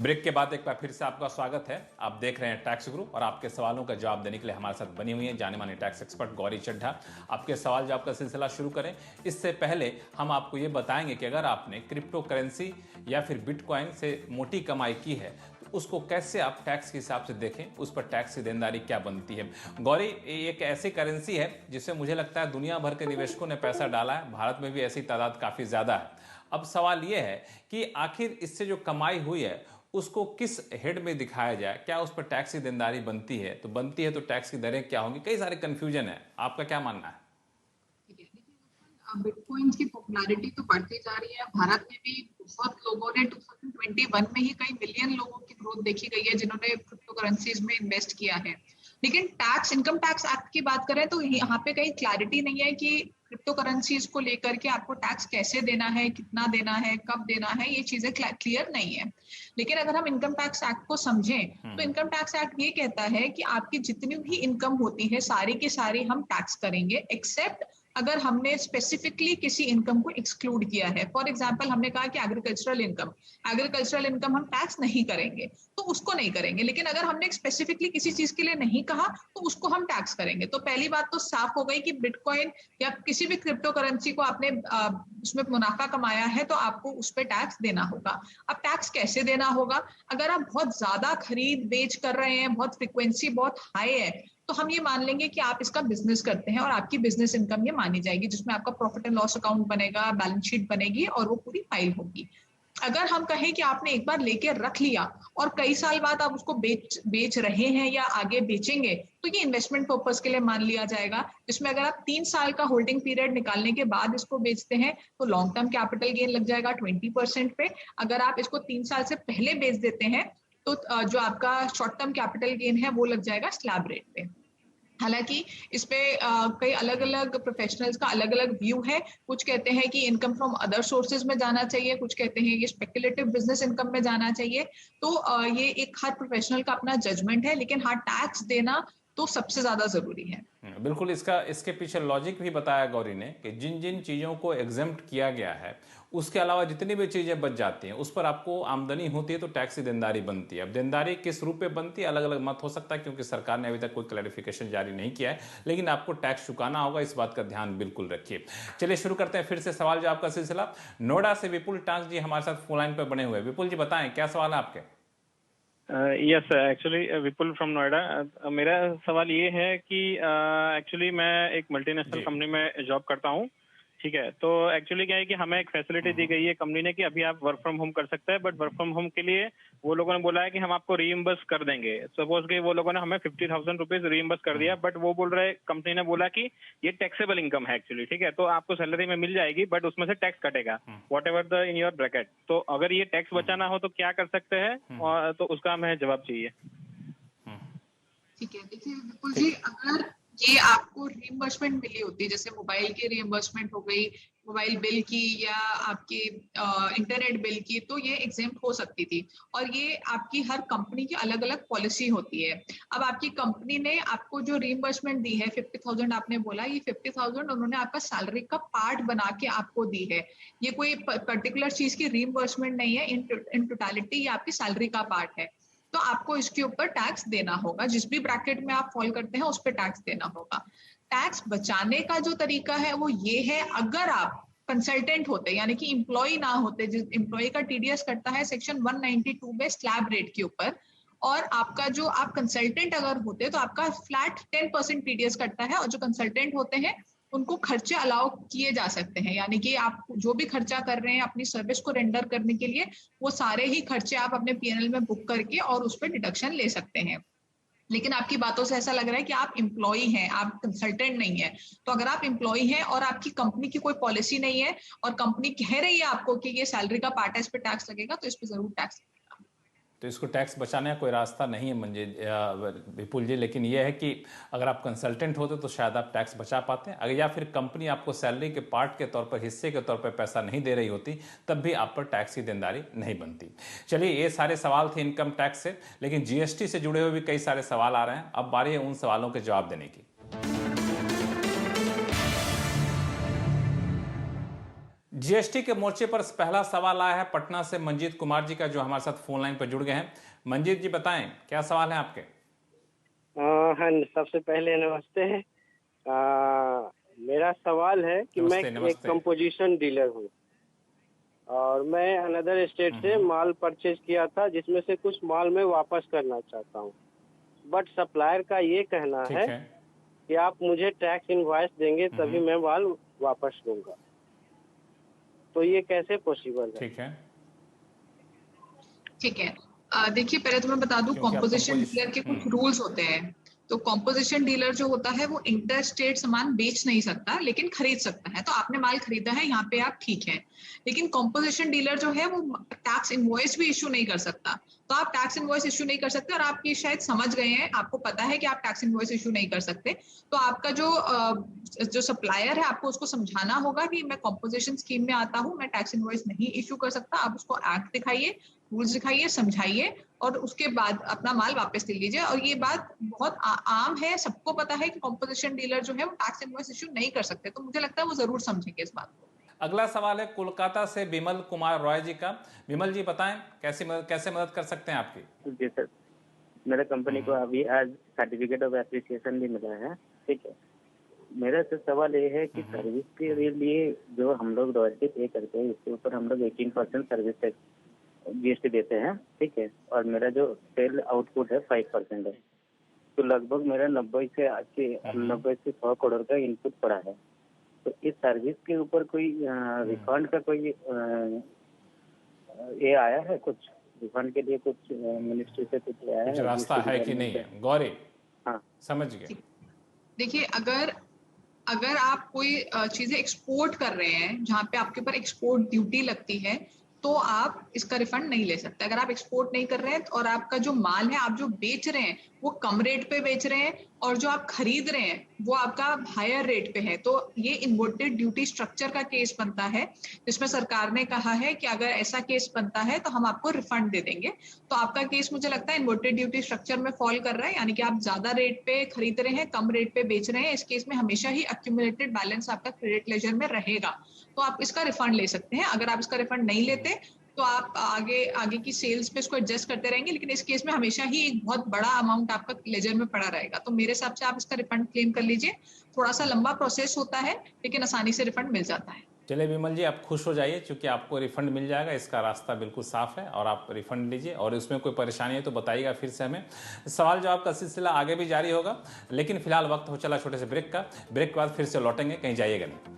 Break के बाद एक बार फिर से आपका स्वागत है। आप देख रहे हैं टैक्स गुरु और आपके सवालों का जवाब देने के लिए हमारे साथ बनी हुई है जाने माने टैक्स एक्सपर्ट गौरी चड्ढा। आपके सवाल जवाब का सिलसिला शुरू करें इससे पहले हम आपको ये बताएंगे कि अगर आपने क्रिप्टो करेंसी या फिर बिटकॉइन से मोटी कमाई की है तो उसको कैसे आप टैक्स के हिसाब से देखें, उस पर टैक्स की देनदारी क्या बनती है। गौरी, एक ऐसी करेंसी है जिसमें मुझे लगता है दुनिया भर के निवेशकों ने पैसा डाला है, भारत में भी ऐसी तादाद काफ़ी ज़्यादा है। अब सवाल यह है कि आखिर इससे जो कमाई हुई है उसको किस हेड में दिखाया जाए, क्या उस पर टैक्स की देनदारी बनती है, तो बनती है तो टैक्स की दरें क्या होंगी, कई सारे कंफ्यूजन है। आपका क्या मानना है? बिटकॉइन की पॉपुलैरिटी तो बढ़ती जा रही है। भारत में भी बहुत लोगों ने 2021 में ही कई मिलियन लोगों की ग्रोथ देखी गई है जिन्होंने क्रिप्टो करेंसीज में इन्वेस्ट किया है। लेकिन इनकम टैक्स एक्ट की बात करें तो यहाँ पे कहीं क्लैरिटी नहीं है कि क्रिप्टो करेंसीज को लेकर के आपको टैक्स कैसे देना है, कितना देना है, कब देना है, ये चीजें क्लियर नहीं है। लेकिन अगर हम इनकम टैक्स एक्ट को समझें तो इनकम टैक्स एक्ट ये कहता है कि आपकी जितनी भी इनकम होती है सारी की सारी हम टैक्स करेंगे, एक्सेप्ट अगर हमने स्पेसिफिकली किसी इनकम को एक्सक्लूड किया है। फॉर एग्जांपल हमने कहा कि एग्रीकल्चरल इनकम हम टैक्स नहीं करेंगे, तो उसको नहीं करेंगे। लेकिन अगर हमने स्पेसिफिकली किसी चीज के लिए नहीं कहा तो उसको हम टैक्स करेंगे। तो पहली बात तो साफ हो गई कि बिटकॉइन या किसी भी क्रिप्टो करेंसी को आपने उसमें मुनाफा कमाया है तो आपको उस पर टैक्स देना होगा। अब टैक्स कैसे देना होगा? अगर आप बहुत ज्यादा खरीद बेच कर रहे हैं, बहुत फ्रिक्वेंसी बहुत हाई है, तो हम ये मान लेंगे कि आप इसका बिजनेस करते हैं और आपकी बिजनेस इनकम ये मानी जाएगी, जिसमें आपका प्रॉफिट एंड लॉस अकाउंट बनेगा, बैलेंस शीट बनेगी और वो पूरी फाइल होगी। अगर हम कहें कि आपने एक बार लेके रख लिया और कई साल बाद आप उसको बेच रहे हैं या आगे बेचेंगे, तो ये इन्वेस्टमेंट पर्पस के लिए मान लिया जाएगा, जिसमें अगर आप 3 साल का होल्डिंग पीरियड निकालने के बाद इसको बेचते हैं तो लॉन्ग टर्म कैपिटल गेन लग जाएगा 20% पे। अगर आप इसको 3 साल से पहले बेच देते हैं तो जो आपका शॉर्ट टर्म कैपिटल गेन है वो लग जाएगा स्लैब रेट पे। हालांकि इस पे कई अलग अलग प्रोफेशनल्स का अलग अलग व्यू है। कुछ कहते हैं कि इनकम फ्रॉम अदर सोर्सेज में जाना चाहिए, कुछ कहते हैं कि स्पेकुलेटिव बिजनेस इनकम में जाना चाहिए। तो ये एक हर प्रोफेशनल का अपना जजमेंट है, लेकिन हाँ, टैक्स देना तो सबसे ज्यादा जरूरी है। बिल्कुल, इसके पीछे लॉजिक भी बताया गौरी ने कि जिन जिन चीज़ों को एग्जेम्प्ट किया गया है उसके अलावा जितनी भी चीज़ें बच जाती हैं उस पर आपको आमदनी होती है तो टैक्स की देनदारी बनती है। अब देनदारी किस रूप में बनती है अलग अलग मत हो सकता है, क्योंकि सरकार ने अभी तक कोई क्लैरिफिकेशन जारी नहीं किया है, लेकिन आपको टैक्स चुकाना होगा, इस बात का ध्यान बिल्कुल रखिए। चलिए शुरू करते हैं फिर से सवाल जवाब का सिलसिला। नोएडा से विपुल टांस जी हमारे साथ फोन लाइन पर बने हुए। विपुल जी बताएं क्या सवाल है आपके? Yes, actually Vipul from Noida. मेरा सवाल ये है कि एक्चुअली मैं एक मल्टीनेशनल कंपनी में जॉब करता हूँ, ठीक है। तो एक्चुअली क्या है कि हमें एक फैसिलिटी दी गई है कंपनी ने कि अभी आप वर्क फ्रॉम होम कर सकते हैं, बट वर्क फ्रॉम होम के लिए वो लोगों ने बोला है कि हम आपको रीइंबर्स कर देंगे। सपोज कि वो लोगों ने हमें 50,000 रुपीज रीइंबर्स कर दिया, बट वो बोल रहे, कंपनी ने बोला कि ये टैक्सेबल इनकम है एक्चुअली, ठीक है। तो आपको सैलरी में मिल जाएगी बट उसमें से टैक्स कटेगा what ever the in your bracket. तो अगर ये टैक्स बचाना हो तो क्या कर सकते हैं, और तो उसका हमें जवाब चाहिए। ठीक है, देखिए विपुल जी, अगर ये आपको रिइंबर्समेंट मिली होती, जैसे मोबाइल की रिइंबर्समेंट हो गई, मोबाइल बिल की या आपके इंटरनेट बिल की, तो ये एग्जेम्प्ट हो सकती थी। और ये आपकी हर कंपनी की अलग अलग पॉलिसी होती है। अब आपकी कंपनी ने आपको जो रिइंबर्समेंट दी है 50,000 आपने बोला, ये 50,000 उन्होंने आपका सैलरी का पार्ट बना के आपको दी है। ये कोई पर्टिकुलर चीज की रिइंबर्समेंट नहीं है, इन टोटलिटी ये आपकी सैलरी का पार्ट है। तो आपको इसके ऊपर टैक्स देना होगा, जिस भी ब्रैकेट में आप फॉल करते हैं उस पर टैक्स देना होगा। टैक्स बचाने का जो तरीका है वो ये है, अगर आप कंसल्टेंट होते यानी कि एम्प्लॉय ना होते, जिस एम्प्लॉय का टीडीएस कटता है सेक्शन 192 में स्लैब रेट के ऊपर, और आपका जो आप कंसल्टेंट अगर होते तो आपका फ्लैट 10% टीडीएस कटता है, और जो कंसल्टेंट होते हैं उनको खर्चे अलाउ किए जा सकते हैं, यानी कि आप जो भी खर्चा कर रहे हैं अपनी सर्विस को रेंडर करने के लिए, वो सारे ही खर्चे आप अपने पीएनएल में बुक करके और उस पर डिडक्शन ले सकते हैं। लेकिन आपकी बातों से ऐसा लग रहा है कि आप एम्प्लॉय हैं, आप कंसल्टेंट नहीं है। तो अगर आप एम्प्लॉय हैं और आपकी कंपनी की कोई पॉलिसी नहीं है और कंपनी कह रही है आपको कि ये सैलरी का पार्ट है, इस पर टैक्स लगेगा, तो इस पर जरूर टैक्स। तो इसको टैक्स बचाने का कोई रास्ता नहीं है मंजे विपुल जी, लेकिन यह है कि अगर आप कंसल्टेंट होते तो शायद आप टैक्स बचा पाते हैं, अगर या फिर कंपनी आपको सैलरी के पार्ट के तौर पर, हिस्से के तौर पर पैसा नहीं दे रही होती, तब भी आप पर टैक्स की देनदारी नहीं बनती। चलिए, ये सारे सवाल थे इनकम टैक्स से, लेकिन जीएसटी से जुड़े हुए भी कई सारे सवाल आ रहे हैं। अब बारी है उन सवालों के जवाब देने की। जीएसटी के मोर्चे पर पहला सवाल आया है पटना से मंजीत कुमार जी का, जो हमारे साथ फोन लाइन पर जुड़ गए हैं। मंजीत जी बताएं, क्या सवाल है आपके? हाँ, सबसे पहले नमस्ते है। मेरा सवाल है कि मैं एक कंपोजिशन डीलर हूँ और मैं अनदर स्टेट से माल परचेज किया था, जिसमें से कुछ माल मैं वापस करना चाहता हूँ, बट सप्लायर का ये कहना है कि आप मुझे टैक्स इनवॉइस देंगे तभी मैं माल वापस लूंगा। तो ये कैसे पॉसिबल है? ठीक है। देखिए, पहले तो मैं बता दूं, कॉम्पोजिशन डीलर के कुछ रूल्स होते हैं। तो कॉम्पोजिशन डीलर जो होता है वो इंटर स्टेट सामान बेच नहीं सकता, लेकिन खरीद सकता है। तो आपने माल खरीदा है, यहाँ पे आप ठीक है। लेकिन कॉम्पोजिशन डीलर जो है वो टैक्स इनवॉइस भी इश्यू नहीं कर सकता। तो आप टैक्स इनवॉइस इश्यू नहीं कर सकते, और आप ये शायद समझ गए हैं, आपको पता है कि आप टैक्स इनवॉइस इश्यू नहीं कर सकते। तो आपका जो सप्लायर है, आपको उसको समझाना होगा कि मैं कॉम्पोजिशन स्कीम में आता हूँ, मैं टैक्स इनवॉइस नहीं इश्यू कर सकता। आप उसको एक्ट दिखाइए, रूल्स दिखाइए, समझाइए, और उसके बाद अपना माल वापस ले लीजिए। और ये बात बहुत आम है, सबको पता है कि कॉम्पोजिशन डीलर जो है वो टैक्स इनवॉइस इश्यू नहीं कर सकते। तो मुझे लगता है वो जरूर समझेंगे इस बात को। अगला सवाल है कोलकाता से विमल कुमार रॉय जी का। विमल जी बताएं, कैसे मदद कर सकते हैं आपकी? जी सर, मेरे कंपनी को अभी आज सर्टिफिकेट ऑफ एप्रिसिएशन भी मिला है। ठीक है, मेरा तो सवाल ये है कि सर्विस के लिए जो हम लोग रॉयल्टी पे करते हैं, इसके ऊपर हम लोग 18% सर्विस टैक्स जीएसटी देते हैं। ठीक है, और मेरा जो सेल आउटपुट है 5% है। तो लगभग मेरा 90 से 100 करोड़ का इनपुट पड़ा है। तो इस सर्विस के ऊपर कोई रिफंड का कोई ये आया है? कुछ रिफंड के लिए कुछ मिनिस्ट्री से कुछ आया है? रास्ता है कि नहीं है? गौरी, हाँ समझ गए। देखिए, अगर आप कोई चीजें एक्सपोर्ट कर रहे हैं जहाँ पे आपके ऊपर एक्सपोर्ट ड्यूटी लगती है, तो आप इसका रिफंड नहीं ले सकते। अगर आप एक्सपोर्ट नहीं कर रहे हैं और आपका जो माल है, आप जो बेच रहे हैं वो कम रेट पे बेच रहे हैं, और जो आप खरीद रहे हैं वो आपका हायर रेट पे है, तो ये इन्वर्टेड ड्यूटी स्ट्रक्चर का केस बनता है, जिसमें सरकार ने कहा है कि अगर ऐसा केस बनता है तो हम आपको रिफंड दे देंगे। तो आपका केस मुझे लगता है इन्वर्टेड ड्यूटी स्ट्रक्चर में फॉल कर रहा है, यानी कि आप ज्यादा रेट पे खरीद रहे हैं, कम रेट पे बेच रहे हैं। इस केस में हमेशा ही एक्यूमुलेटेड बैलेंस आपका क्रेडिट लेजर में रहेगा, तो आप इसका रिफंड ले सकते हैं। अगर आप इसका रिफंड नहीं लेते तो आप आगे की सेल्स पे इसको एडजस्ट करते रहेंगे, लेकिन इस केस में हमेशा ही एक बहुत बड़ा अमाउंट आपका लेजर में पड़ा रहेगा। तो मेरे हिसाब से आप इसका रिफंड क्लेम कर लीजिए। थोड़ा सा लंबा प्रोसेस होता है, लेकिन आसानी से रिफंड मिल जाता है। चलिए विमल जी, आप खुश हो जाइए, क्योंकि आपको रिफंड मिल जाएगा। इसका रास्ता बिल्कुल साफ है और आप रिफंड लीजिए, और उसमें कोई परेशानी है तो बताइएगा फिर से हमें। सवाल जवाब का सिलसिला आगे भी जारी होगा, लेकिन फिलहाल वक्त हो चला छोटे से ब्रेक का। ब्रेक के बाद फिर से लौटेंगे, कहीं जाइएगा नहीं।